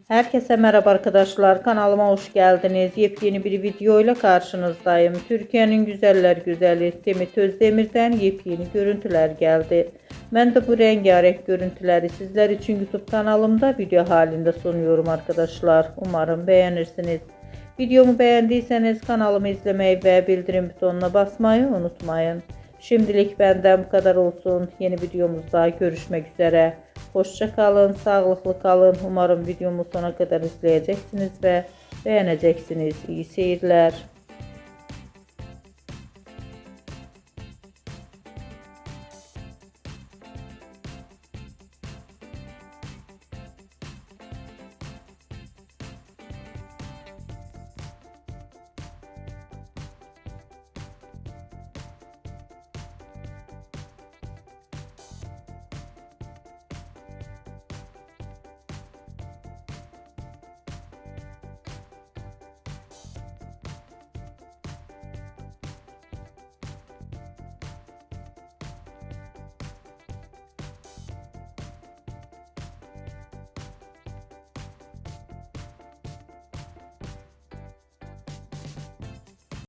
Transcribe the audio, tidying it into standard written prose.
Herkese merhaba arkadaşlar. Kanalıma hoş geldiniz. Yepyeni bir video ile karşınızdayım. Türkiye'nin güzeller güzeli Demet Özdemir'den yepyeni görüntüler geldi. Ben de bu rengarenk görüntüleri sizler için YouTube kanalımda video halinde sunuyorum arkadaşlar. Umarım beğenirsiniz. Videomu beğendiyseniz kanalımı izlemeyi ve bildirim butonuna basmayı unutmayın. Şimdilik benden bu kadar olsun. Yeni videomuzda görüşmek üzere. Hoşça kalın, sağlıklı kalın. Umarım videomu sona kadar izleyeceksiniz ve beğeneceksiniz. İyi seyirler.